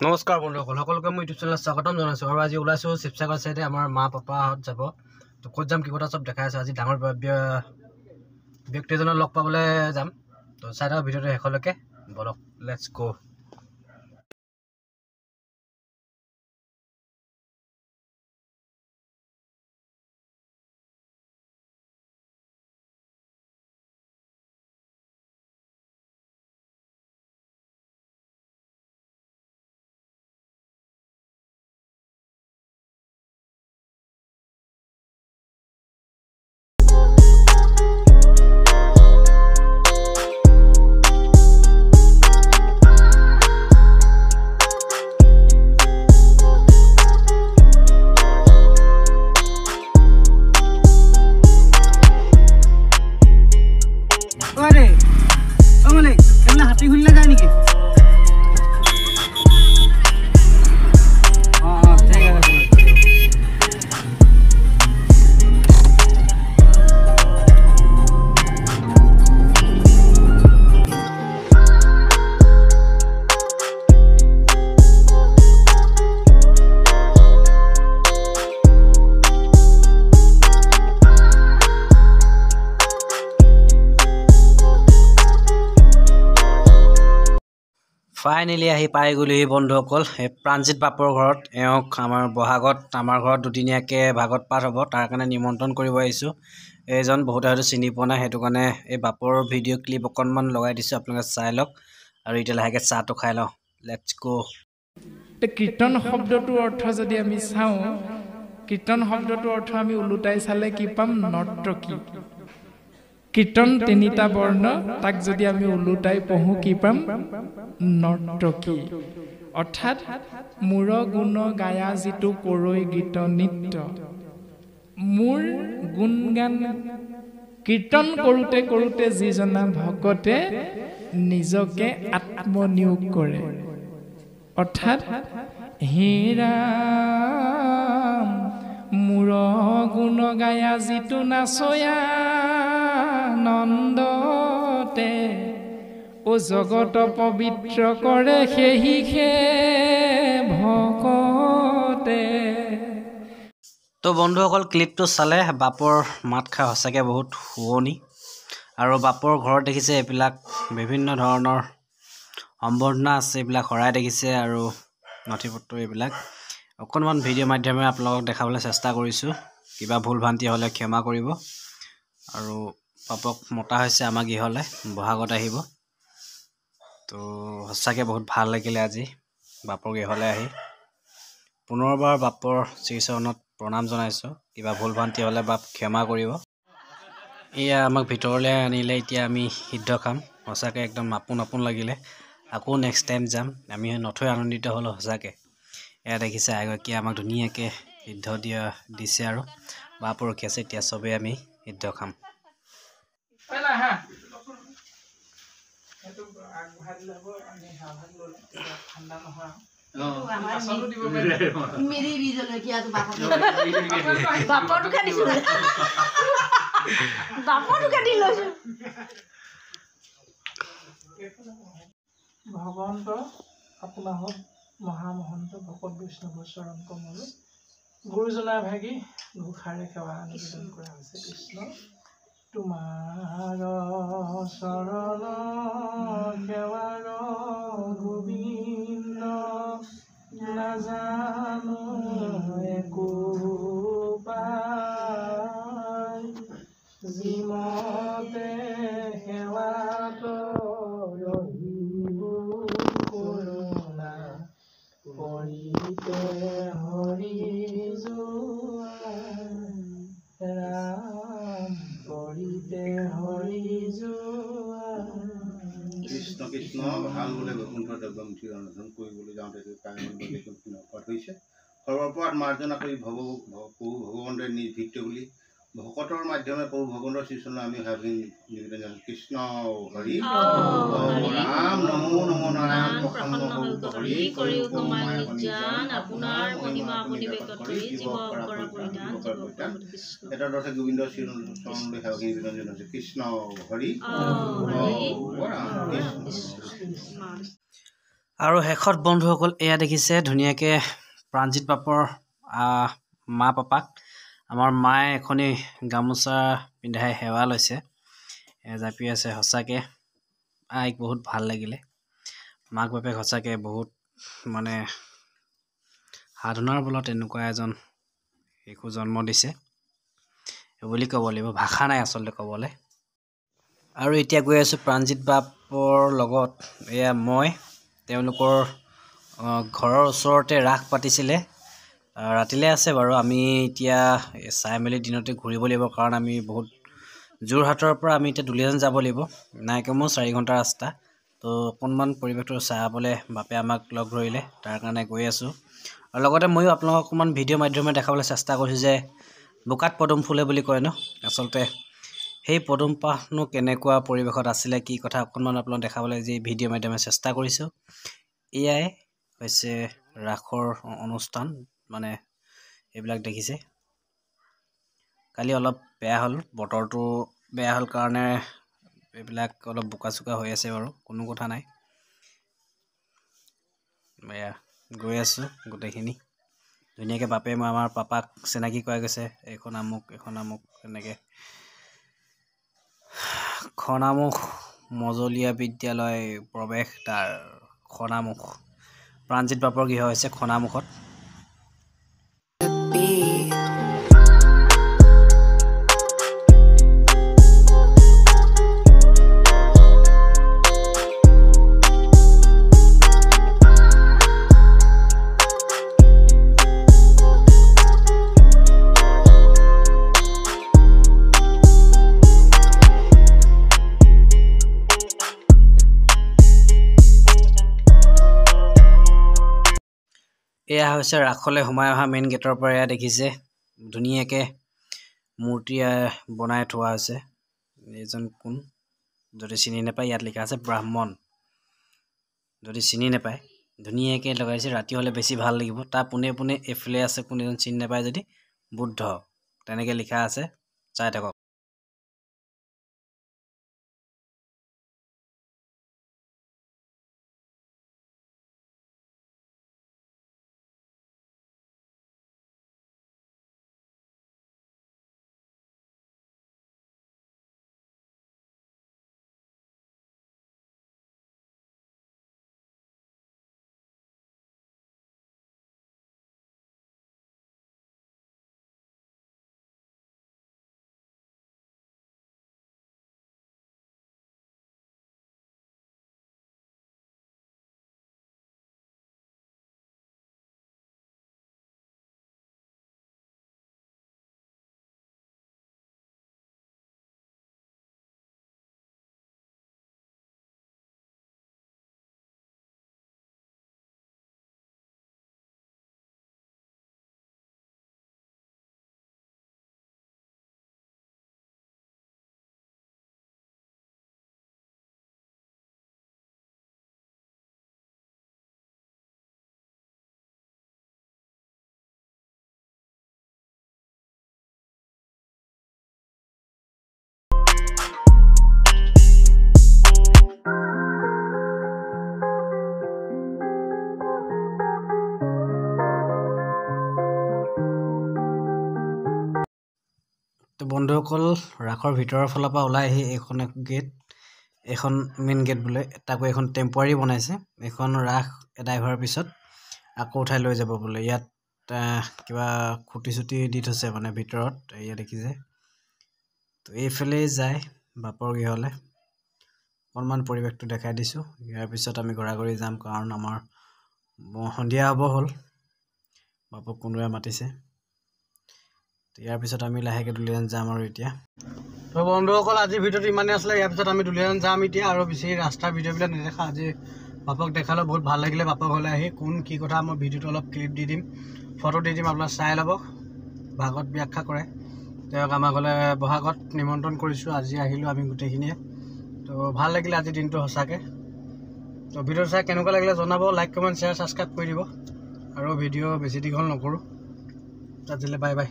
নমস্কাৰ বন্ধুসকল, সকলোকে মই ইউটিউব চেনেলত স্বাগতম জনাইছোঁ। আৰু আজি ওলাইছোঁ শিৱসাগৰ চাইডে আমাৰ মা পাপাহঁত যাব। তো ক'ত যাম কি কথা চব দেখাই আছে। আজি ডাঙৰ ব্যক্তি এজনক লগ পাবলৈ যাম। তো চাই থাকক ভিডিঅ'টো শেষলৈকে। বলক লেটছ গো। হাতী খুলিলে যায় নেকি? ফাইনেলি আহি পাই গ'লোহি বন্ধুসকল এই প্ৰাণজিৎ বাপৰ ঘৰত। এওঁক আমাৰ বহাগত আমাৰ ঘৰত দুদিনীয়াকৈ ভাগত পাঠ হ'ব, তাৰ কাৰণে নিমন্ত্ৰণ কৰিব আহিছোঁ। এইজন বহুতে হয়তো চিনি পোৱা নাই, সেইটো কাৰণে এই বাপৰ ভিডিঅ' ক্লিপ অকণমান লগাই দিছোঁ, আপোনালোকে চাই লওক। আৰু এতিয়া লাহেকৈ চাহটো খাই লওঁ। লেটছ গো। কীৰ্তন শব্দটোৰ অৰ্থ যদি আমি চাওঁ, কীৰ্তন শব্দটোৰ অৰ্থ আমি ওলোটাই চালে কি পাম? নৰ্তকী। কীৰ্তন তিনিটা বৰ্ণ, তাক যদি আমি ওলোটাই পঢ়োঁ কি পাম? নৰ্তকী। অৰ্থাৎ মূৰ গুণ গায়া যিটো কৰৈ গীত নৃত্য, মোৰ গুণগান কীৰ্তন কৰোঁতে কৰোঁতে যিজনা ভকতে নিজকে আত্মনিয়োগ কৰে, অৰ্থাৎ হে ৰাম মূৰ গুণ গায়া যিটো নাচয়া নন্দতে, ও জগত পবিত্ৰ কৰে সেহিষে ভকতে। তো বন্ধুসকল, ক্লিপটো চালে বাপৰ মাত খাই সঁচাকৈ বহুত শুৱনি। আৰু বাপৰ ঘৰত দেখিছে এইবিলাক বিভিন্ন ধৰণৰ সম্বৰ্ধনা আছে, এইবিলাক শৰাই দেখিছে আৰু নথি পত্ৰ এইবিলাক অকণমান ভিডিঅ' মাধ্যমেৰে আপোনালোকক দেখাবলৈ চেষ্টা কৰিছোঁ। কিবা ভুল ভ্ৰান্তি হ'লে ক্ষমা কৰিব। আৰু বাপক মতা হৈছে আমাৰ গৃহলৈ, বহাগত আহিব। তো সঁচাকৈ বহুত ভাল লাগিলে আজি বাপৰ গৃহলৈ আহি। পুনৰবাৰ বাপৰ শ্ৰীচৰণত প্ৰণাম জনাইছোঁ। কিবা ভুল ভ্ৰান্তি হ'লে বাপ ক্ষমা কৰিব। এয়া আমাক ভিতৰলৈ আনিলে, এতিয়া আমি সিদ্ধ খাম। সঁচাকৈ একদম আপোন আপোন লাগিলে। আকৌ নেক্সট টাইম যাম। আমি নথৈ আনন্দিত হ'লোঁ সঁচাকৈ। এয়া দেখিছে এগৰাকীয়ে আমাক ধুনীয়াকৈ সিদ্ধ দিছে আৰু বাপ ৰখি আছে। এতিয়া চবেই আমি সিদ্ধ খাম। ভগৱন্ত আপোনাহত মহামহন্ত ভকত বৈষ্ণৱ চৰণ কমল গুৰুজনাৰ ভাগি ঘোষাৰে সেৱা নিবেদন কৰা হৈছে। কৃষ্ণ তোমাৰ চৰণ সেৱাৰ গোবিন্দ নাজানো একো পাই, যিমতে সেৱাত ৰহিব কৰোণা, কৰিতে হৰি যোৱা ৰাম, কৰিতে হৰি যোৱা। কৃষ্ণ কৃষ্ণ ভাল বোলে বৈকুণ্ঠ দ্ৰব্যমুঠি ৰন্ধন কৰিবলৈ যাওঁতে হৈছে। সৰ্বপৰাত মাৰ্জনা কৰি প্ৰভু ভগৱন্তই নিজ ভিত্ত বুলি ভকতৰ মাধ্যমে প্ৰভু ভগৱন্তৰ শ্ৰীচৰণত আমি ভাবি নিবেদন জানো। কৃষ্ণ হৰি ৰাম নমো নমো নাৰায়ণ প্ৰসন্ন হৰি কৰি আপোনাৰ মহিমা আপুনি ব্যক্ত কৰি জীৱ পৰিধান এটাৰ অৰ্থে গোবিন্দ শ্ৰীচৰণলৈ সেৱা নিবেদন জনাইছে। কৃষ্ণ হৰি আৰু শেষত বন্ধুসকল এয়া দেখিছে ধুনীয়াকৈ প্ৰাণজিৎ বাপৰ মা পাপাক আমাৰ মায়ে এখনি গামোচা পিন্ধাই সেৱা লৈছে, জাপি আছে। সঁচাকৈ আইক বহুত ভাল লাগিলে। মাক বাপেক সঁচাকৈ বহুত মানে সাধনাৰ বলত এনেকুৱা এজন শিশু জন্ম দিছে বুলি ক'ব লাগিব, ভাষা নাই আচলতে ক'বলৈ। আৰু এতিয়া গৈ আছোঁ প্ৰাণজিৎ বাপৰ লগত। এয়া মই তেওঁলোকৰ ঘৰৰ ওচৰতে ৰাস পাতিছিলে, ৰাতিলৈ আছে বাৰু। আমি এতিয়া চাই মেলি দিনতে ঘূৰিব লাগিব, কাৰণ আমি বহুত যোৰহাটৰ পৰা আমি এতিয়া দুলীয়াজান যাব লাগিব, নাই কমেও 4 ঘণ্টা ৰাস্তা। তো অকণমান পৰিৱেশটো চাবলৈ বাপে আমাক লগ ধৰিলে, তাৰ কাৰণে গৈ আছোঁ। আৰু লগতে ময়ো আপোনালোকক অকণমান ভিডিঅ' মাধ্যমেৰে দেখাবলৈ চেষ্টা কৰিছোঁ যে বোকাত পদুম ফুলে বুলি কয় ন, আচলতে সেই পদুম পাহনো কেনেকুৱা পৰিৱেশত আছিলে, কি কথা অকণমান আপোনালোকক দেখাবলৈ যি ভিডিঅ' মাধ্যমেৰে চেষ্টা কৰিছোঁ। এয়াই হৈছে ৰাসৰ অনুষ্ঠান, মানে এইবিলাক দেখিছে। কালি অলপ বেয়া হ'ল, বতৰটো বেয়া হ'ল কাৰণে এইবিলাক অলপ বোকা চোকা হৈ আছে বাৰু, কোনো কথা নাই। এয়া গৈ আছোঁ গোটেইখিনি ধুনীয়াকৈ। বাপে মই আমাৰ পাপাক চিনাকি কৰাই গৈছে, এইখন আমুক এনেকৈ। খনামুখ মজলীয়া বিদ্যালয় প্ৰৱেশদ্বাৰ, খনামুখ প্ৰাণজিৎ বাপৰ গৃহ হৈছে খনামুখত। এয়া হৈছে ৰাসলৈ সোমাই অহা মেইন গেটৰ পৰা। এয়া দেখিছে ধুনীয়াকৈ মূৰ্তি বনাই থোৱা হৈছে। এইজন কোন যদি চিনি নাপায়, ইয়াত লিখা আছে ব্ৰাহ্মণ, যদি চিনি নাপায় ধুনীয়াকৈ লগাইছে। ৰাতি হ'লে বেছি ভাল লাগিব। তাৰ পোনে পোনে এইফালে আছে, কোন এজন চিনি নাপায় যদি, বুদ্ধ, তেনেকৈ লিখা আছে, চাই থাকক। তো বন্ধুসকল, ৰাসৰ ভিতৰৰ ফালৰ পৰা ওলাই আহি এইখন গেট, এইখন মেইন গেট বোলে, তাকো এখন টেম্পৰাৰী বনাইছে। এইখন ৰাস এদায় হোৱাৰ পিছত আকৌ উঠাই লৈ যাব বোলে। ইয়াত কিবা খুটি চুটি দি থৈছে মানে ভিতৰত, ইয়াত দেখিছে। তো এইফালেই যায় বাপৰ গৃহলৈ। অকণমান পৰিৱেশটো দেখাই দিছোঁ। ইয়াৰ পিছত আমি ঘূৰি যাম, কাৰণ আমাৰ সন্ধিয়া হ'ব হ'ল, বাপক কোনোবাই মাতিছে। ইয়াৰ পিছত আমি লাহেকৈ দুলীয়াজান যাম আৰু এতিয়া। তো বন্ধুসকল, আজিৰ ভিডিঅ'টো ইমানেই আছিলে। ইয়াৰ পিছত আমি দুলীয়াজান যাম এতিয়া, আৰু বেছি ৰাস্তাৰ ভিডিঅ'বিলাক নেদেখা। আজি বাপক দেখালোঁ, বহুত ভাল লাগিলে বাপক ঘৰলৈ আহি। কোন কি কথা মই ভিডিঅ'টো অলপ ক্লিপ দি দিম, ফটো দি দিম, আপোনালোকে চাই ল'ব। ভাগত ব্যাখ্যা কৰে তেওঁক আমাৰ ঘৰলৈ বহাগত নিমন্ত্ৰণ কৰিছোঁ। আজি আহিলোঁ আমি গোটেইখিনিয়ে। তো ভাল লাগিলে আজিৰ দিনটো সঁচাকৈ। তো ভিডিঅ'টো চাই কেনেকুৱা লাগিলে জনাব, লাইক কমেণ্ট শ্বেয়াৰ ছাবস্ক্ৰাইব কৰি দিব। আৰু ভিডিঅ' বেছি দীঘল নকৰোঁ। আজিলৈ বাই বাই।